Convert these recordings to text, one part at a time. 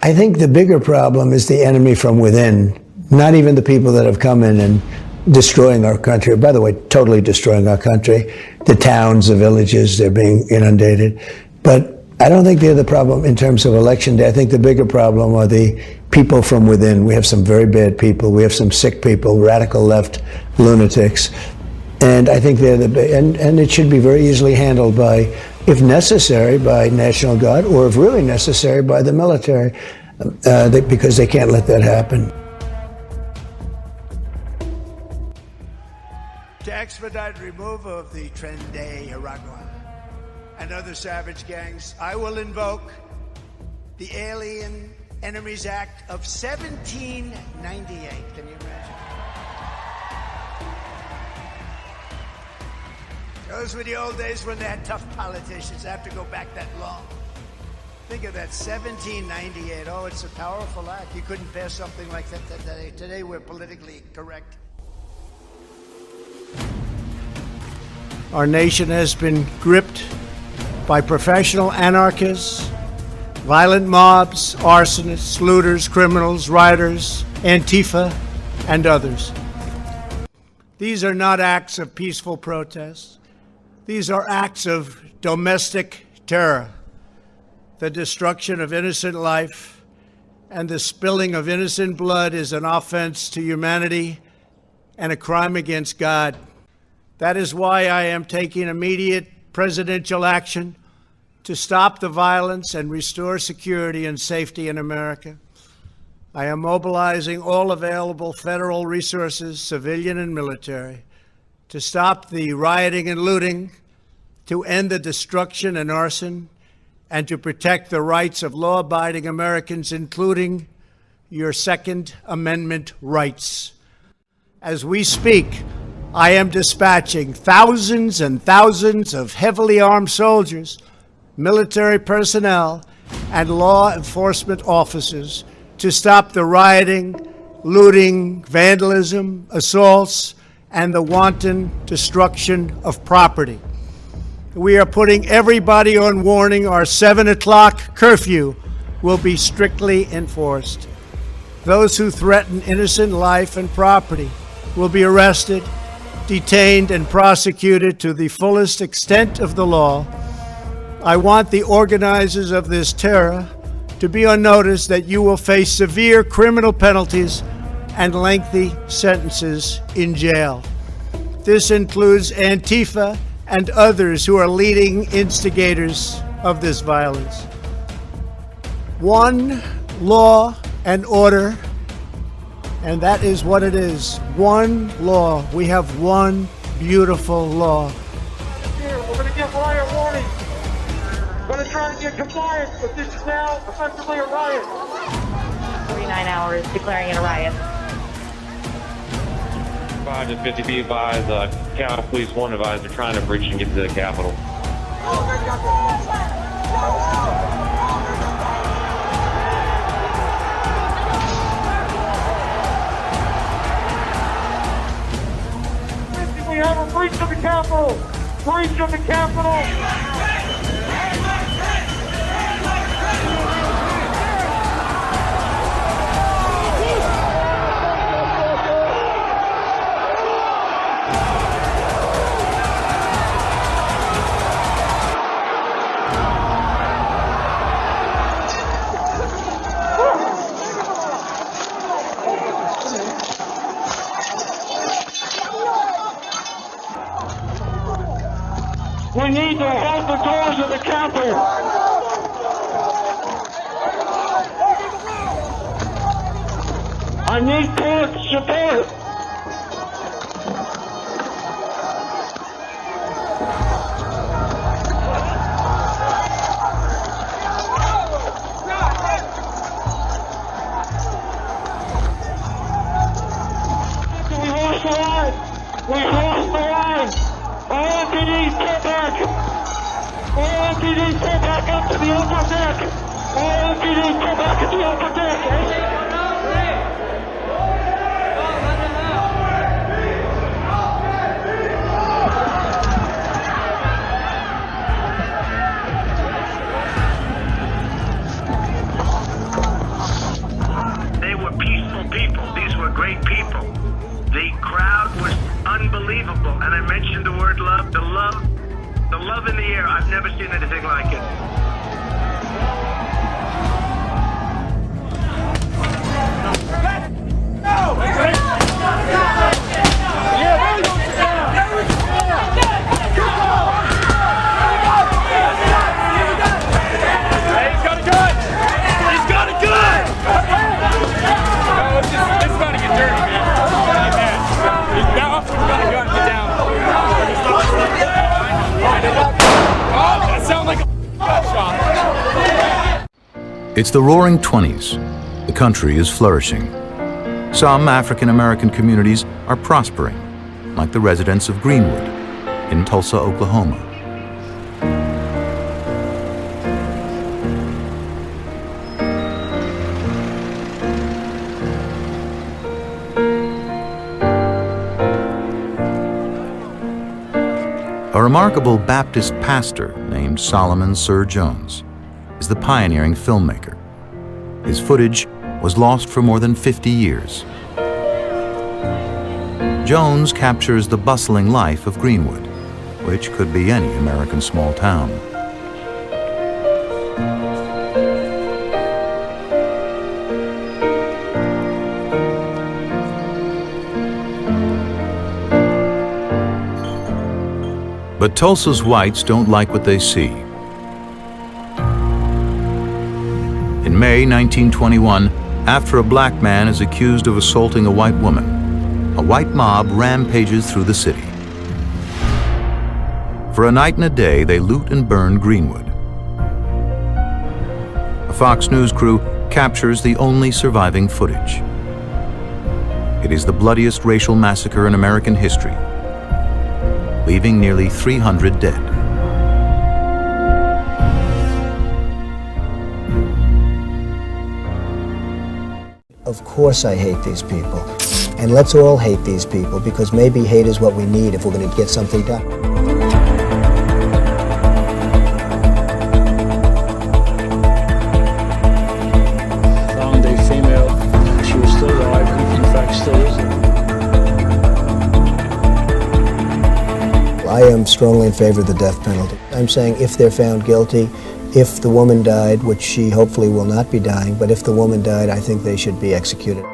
I think the bigger problem is the enemy from within, not even the people that have come in and destroying our country. By the way, totally destroying our country. The towns, the villages, they're being inundated. But I don't think they're the problem in terms of election day. I think the bigger problem are the people from within. We have some very bad people. We have some sick people, radical left lunatics. And I think they're and it should be very easily handled by, if necessary, by National Guard, or if really necessary, by the military, because they can't let that happen. To expedite removal of the Tren de Aragua and other savage gangs, I will invoke the Alien Enemies Act of 1798. Can you imagine? Those were the old days when they had tough politicians. I have to go back that long. Think of that, 1798. Oh, it's a powerful act. You couldn't pass something like that today. Today we're politically correct. Our nation has been gripped by professional anarchists, violent mobs, arsonists, looters, criminals, rioters, Antifa, and others. These are not acts of peaceful protest. These are acts of domestic terror. The destruction of innocent life and the spilling of innocent blood is an offense to humanity and a crime against God. That is why I am taking immediate presidential action to stop the violence and restore security and safety in America. I am mobilizing all available federal resources, civilian and military, to stop the rioting and looting, to end the destruction and arson, and to protect the rights of law-abiding Americans, including your Second Amendment rights. As we speak, I am dispatching thousands and thousands of heavily armed soldiers, military personnel, and law enforcement officers to stop the rioting, looting, vandalism, assaults, and the wanton destruction of property. We are putting everybody on warning. Our 7 o'clock curfew will be strictly enforced. Those who threaten innocent life and property will be arrested, detained, and prosecuted to the fullest extent of the law. I want the organizers of this terror to be on notice that you will face severe criminal penalties and lengthy sentences in jail. This includes Antifa and others who are leading instigators of this violence. One law and order, and that is what it is. One law. We have one beautiful law. Here, we're going to give riot warning. We're going to try and get compliance, but this is now effectively a riot. 49 hours declaring it a riot. 5 to 50 be advised, Cal Police 1 advised they're trying to breach and get to the Capitol. We have a breach of the Capitol! Breach of the Capitol! We need to hold the doors of the Capitol. I need court support. We lost the line. We lost the line. All MPDs get back! All MPDs get back up to the upper deck! All MPDs get back to the upper deck! anything like it. It's the Roaring '20s. The country is flourishing. Some African American communities are prospering, like the residents of Greenwood in Tulsa, Oklahoma. A remarkable Baptist pastor named Solomon Sir Jones is the pioneering filmmaker. His footage was lost for more than 50 years. Jones captures the bustling life of Greenwood, which could be any American small town. But Tulsa's whites don't like what they see. In May 1921, after a black man is accused of assaulting a white woman, a white mob rampages through the city. For a night and a day, they loot and burn Greenwood. A Fox News crew captures the only surviving footage. It is the bloodiest racial massacre in American history, leaving nearly 300 dead. Of course I hate these people. And let's all hate these people, because maybe hate is what we need if we're going to get something done. Found a female. She was still alive, and in fact still is. I am strongly in favor of the death penalty. I'm saying if they're found guilty, if the woman died, which she hopefully will not be dying, but if the woman died, I think they should be executed.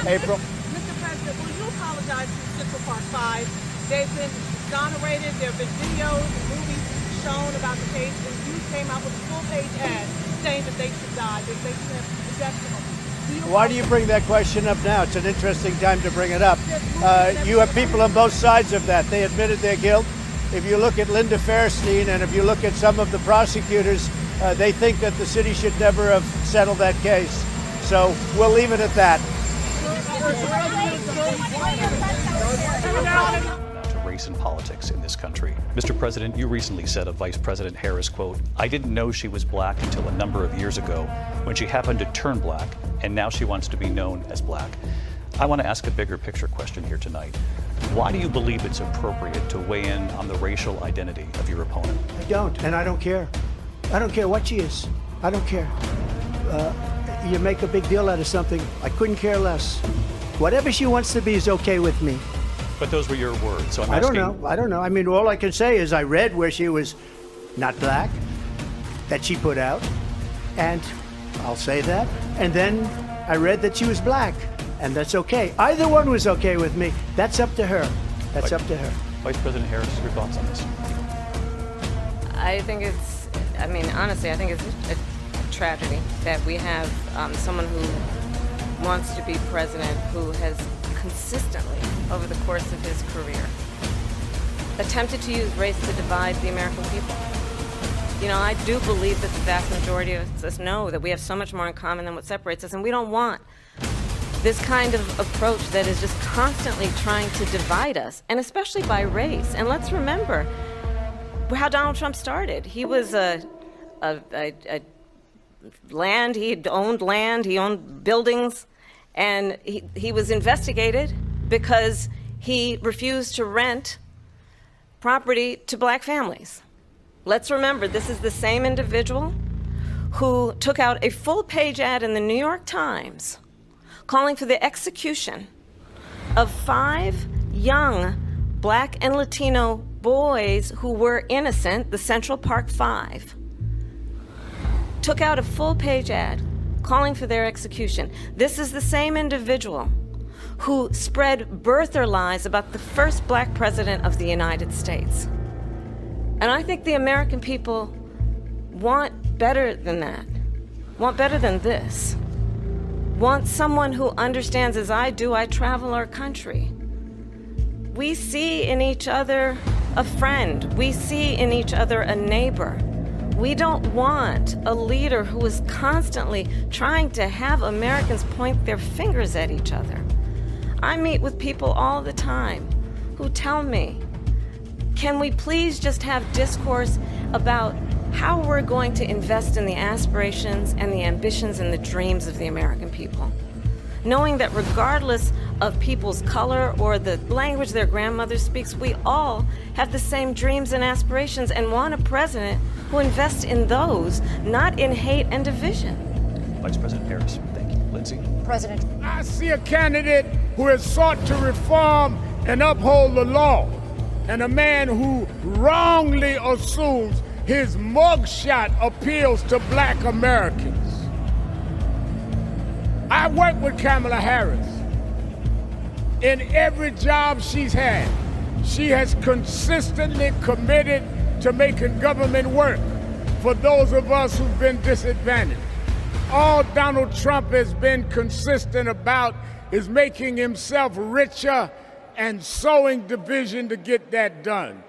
April? Mr. President, will you apologize to Central Park 5? They've been exonerated. There have been videos and movies shown about the case, and you came out with a full-page ad saying that they should die, that they should have the death penalty. Why do you bring that question up now? It's an interesting time to bring it up. You have people on both sides of that. They admitted their guilt. If you look at Linda Fairstein and if you look at some of the prosecutors, they think that the city should never have settled that case. So we'll leave it at that. To race and politics in this country. Mr. President, you recently said of Vice President Harris, quote, "I didn't know she was black until a number of years ago when she happened to turn black, and now she wants to be known as black." I want to ask a bigger picture question here tonight. Why do you believe it's appropriate to weigh in on the racial identity of your opponent? I don't, and I don't care. I don't care what she is. I don't care. You make a big deal out of something. I couldn't care less. Whatever she wants to be is okay with me. But those were your words, so I'm I asking... don't know. I mean, all I can say is I read where she was not black, that she put out, and I'll say that. And then I read that she was black, and that's okay. Either one was okay with me. That's up to her. That's up to her. Vice President Harris, your thoughts on this? I think it's, I mean, honestly, I think it's a tragedy that we have someone who wants to be president who has consistently, over the course of his career, attempted to use race to divide the American people. You know, I do believe that the vast majority of us know that we have so much more in common than what separates us, and we don't want this kind of approach that is just constantly trying to divide us, and especially by race. And let's remember how Donald Trump started. He was land, he owned buildings, and he was investigated because he refused to rent property to black families. Let's remember, this is the same individual who took out a full-page ad in the New York Times calling for the execution of 5 young black and Latino boys who were innocent, the Central Park 5. Took out a full-page ad calling for their execution. This is the same individual who spread birther lies about the first black president of the United States. And I think the American people want better than that, want better than this, want someone who understands, as I do, I travel our country. We see in each other a friend. We see in each other a neighbor. We don't want a leader who is constantly trying to have Americans point their fingers at each other. I meet with people all the time who tell me, can we please just have discourse about how we're going to invest in the aspirations and the ambitions and the dreams of the American people? Knowing that regardless of people's color or the language their grandmother speaks, we all have the same dreams and aspirations and want a president who invests in those, not in hate and division. Vice President Harris, thank you. Lindsay? President. I see a candidate who has sought to reform and uphold the law, and a man who wrongly assumes his mugshot appeals to black Americans. I worked with Kamala Harris. In every job she's had, she has consistently committed to making government work for those of us who've been disadvantaged. All Donald Trump has been consistent about is making himself richer and sowing division to get that done.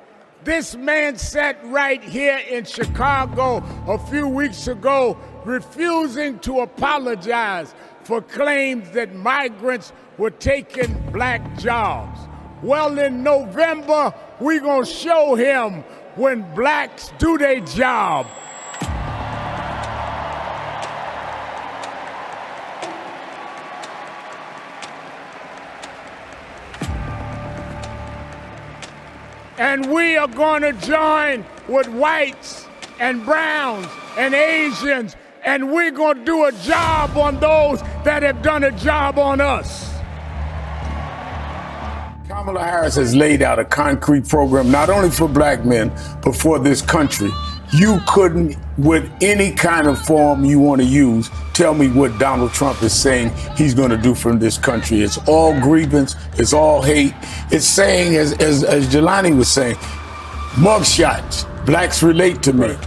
This man sat right here in Chicago a few weeks ago refusing to apologize for claims that migrants were taking black jobs. Well, in November, we're gonna show him when blacks do their job. And we are going to join with whites and browns and Asians, and we're going to do a job on those that have done a job on us. Kamala Harris has laid out a concrete program, not only for black men, but for this country. You couldn't, with any kind of form you want to use, tell me what Donald Trump is saying he's going to do for this country. It's all grievance. It's all hate. It's saying, as Jelani was saying, mugshots. Blacks relate to me.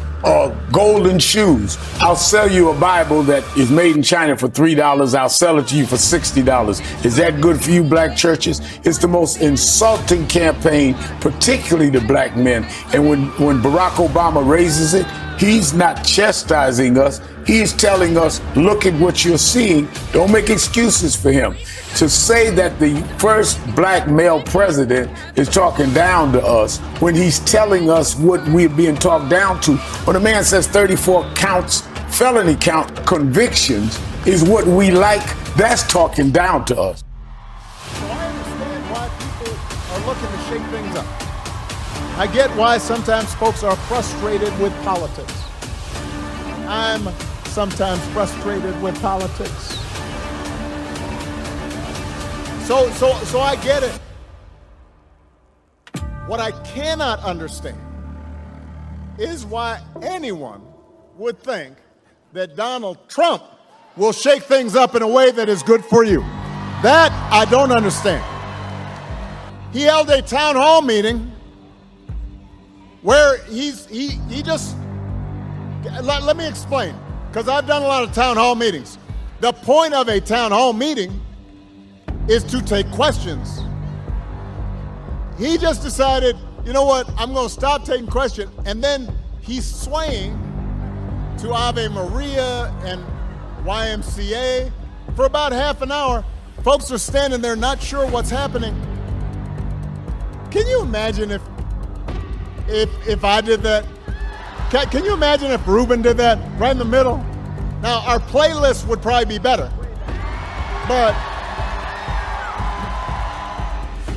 Golden shoes. I'll sell you a Bible that is made in China for $3. I'll sell it to you for $60. Is that good for you, black churches? It's the most insulting campaign, particularly to black men. And when Barack Obama raises it, he's not chastising us. He's telling us, look at what you're seeing. Don't make excuses for him. To say that the first black male president is talking down to us when he's telling us what we're being talked down to. When a man says 34 counts, felony count convictions is what we like, that's talking down to us. So I understand why people are looking to shake things up. I get why sometimes folks are frustrated with politics. I'm sometimes frustrated with politics. So I get it. What I cannot understand is why anyone would think that Donald Trump will shake things up in a way that is good for you. That I don't understand. He held a town hall meeting where he just, let me explain, because I've done a lot of town hall meetings. The point of a town hall meeting is to take questions. He just decided, you know what, I'm going to stop taking questions, and then he's swaying to Ave Maria and YMCA for about half an hour. Folks are standing there not sure what's happening. Can you imagine if I did that? Can you imagine if Ruben did that right in the middle? Now, our playlist would probably be better, but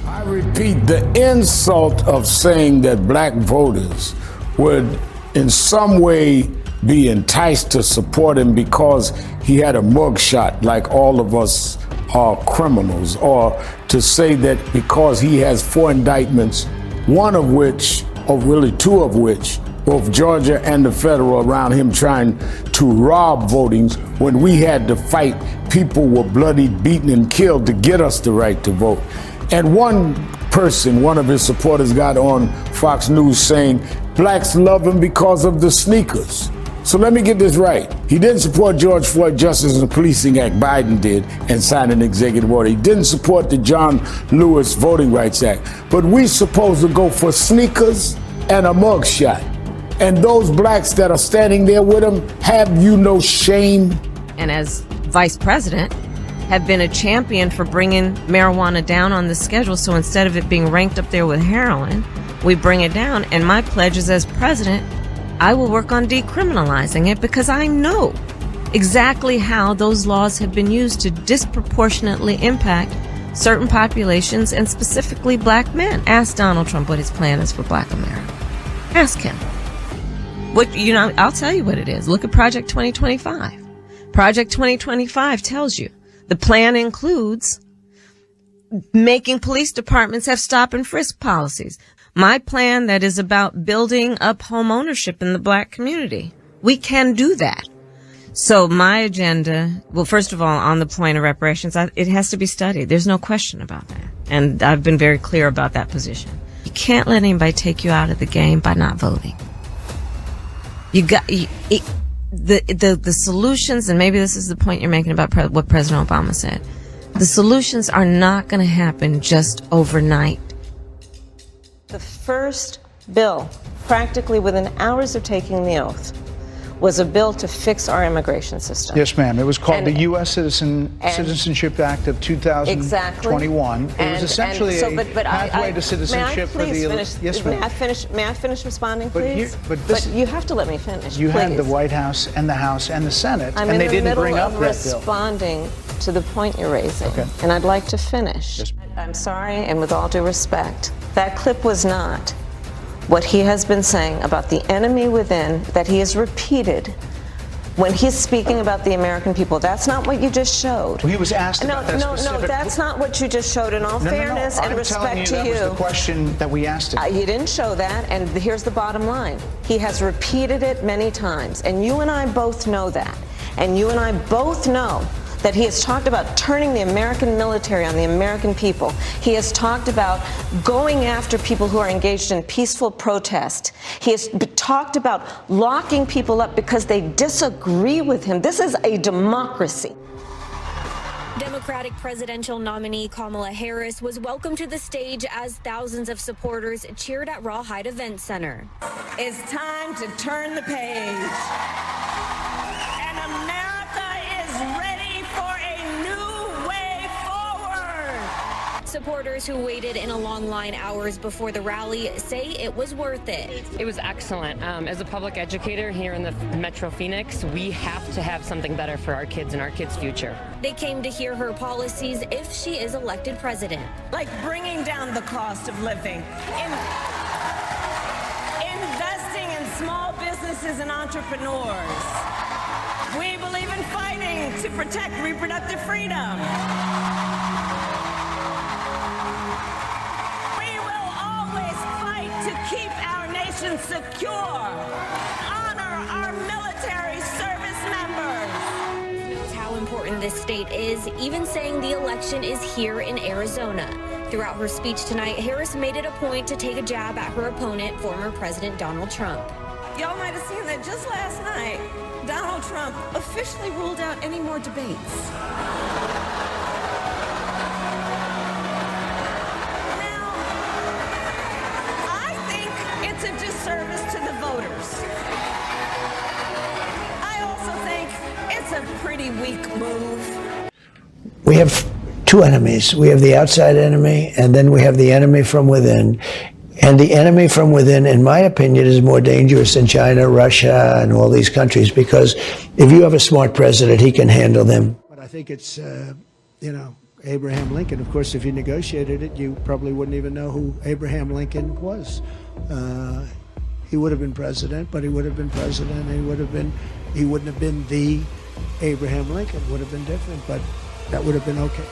I repeat, the insult of saying that black voters would in some way be enticed to support him because he had a mugshot like all of us are criminals, or to say that because he has 4 indictments, one of which, or really 2 of which, both Georgia and the federal, around him trying to rob votings when we had to fight. People were bloodied, beaten, and killed to get us the right to vote. And one person, one of his supporters, got on Fox News saying blacks love him because of the sneakers. So let me get this right. He didn't support George Floyd Justice and Policing Act, Biden did, and signed an executive order. He didn't support the John Lewis Voting Rights Act. But we supposed to go for sneakers and a mugshot. And those blacks that are standing there with him, have you no shame? And as vice president, have been a champion for bringing marijuana down on the schedule. So instead of it being ranked up there with heroin, we bring it down. And my pledge is, as president, I will work on decriminalizing it, because I know exactly how those laws have been used to disproportionately impact certain populations, and specifically black men. Ask Donald Trump what his plan is for black America. Ask him. I'll tell you what it is. Look at Project 2025. Project 2025 tells you the plan includes making police departments have stop and frisk policies. My plan that is about building up home ownership in the black community. We can do that. So my agenda, well, first of all, on the point of reparations, it has to be studied. There's no question about that. And I've been very clear about that position. You can't let anybody take you out of the game by not voting. The solutions, and maybe this is the point you're making about what President Obama said. The solutions are not going to happen just overnight. The first bill, practically within hours of taking the oath, was a bill to fix our immigration system. Yes, ma'am. It was called the U.S. Citizenship Act of 2021. Exactly. It was essentially a pathway to citizenship for the elite. Yes, ma'am. May I finish responding, please? But you have to let me finish. You please. had the White House and the House and the Senate, and they didn't bring up that bill. I'm in the middle of responding to the point you're raising, and I'd like to finish. Yes. I'm sorry, and with all due respect, that clip was not what he has been saying about the enemy within that he has repeated when he's speaking about the American people. That's not what you just showed. Well, he was asked about that specific... No, that's not what you just showed. In all fairness and respect to you, that was the question that we asked him. You didn't show that, and here's the bottom line. He has repeated it many times, and you and I both know that. And you and I both know that he has talked about turning the American military on the American people. He has talked about going after people who are engaged in peaceful protest. He has talked about locking people up because they disagree with him. This is a democracy. Democratic presidential nominee Kamala Harris was welcomed to the stage as thousands of supporters cheered at Rawhide Event Center. It's time to turn the page. And America is ready for a new way forward. Supporters who waited in a long line hours before the rally say it was worth it. It was excellent. As a public educator here in the Metro Phoenix, we have to have something better for our kids and our kids' future. They came to hear her policies if she is elected president. Like bringing down the cost of living, investing in small businesses and entrepreneurs. We believe in fighting to protect reproductive freedom. We will always fight to keep our nation secure. Honor our military service members. How important this state is, even saying the election is here in Arizona. Throughout her speech tonight, Harris made it a point to take a jab at her opponent, former President Donald Trump. Y'all might have seen that just last night, Donald Trump officially ruled out any more debates. Now, I think it's It's a disservice to the voters. I also think it's a pretty weak move. We have two enemies. We have the outside enemy, and then we have the enemy from within. And the enemy from within, in my opinion, is more dangerous than China, Russia, and all these countries, because if you have a smart president, he can handle them. But I think it's, Abraham Lincoln. Of course, if you negotiated it, you probably wouldn't even know who Abraham Lincoln was. He would have been president, but he would have been president. He wouldn't have been the Abraham Lincoln. Would have been different, but that would have been okay.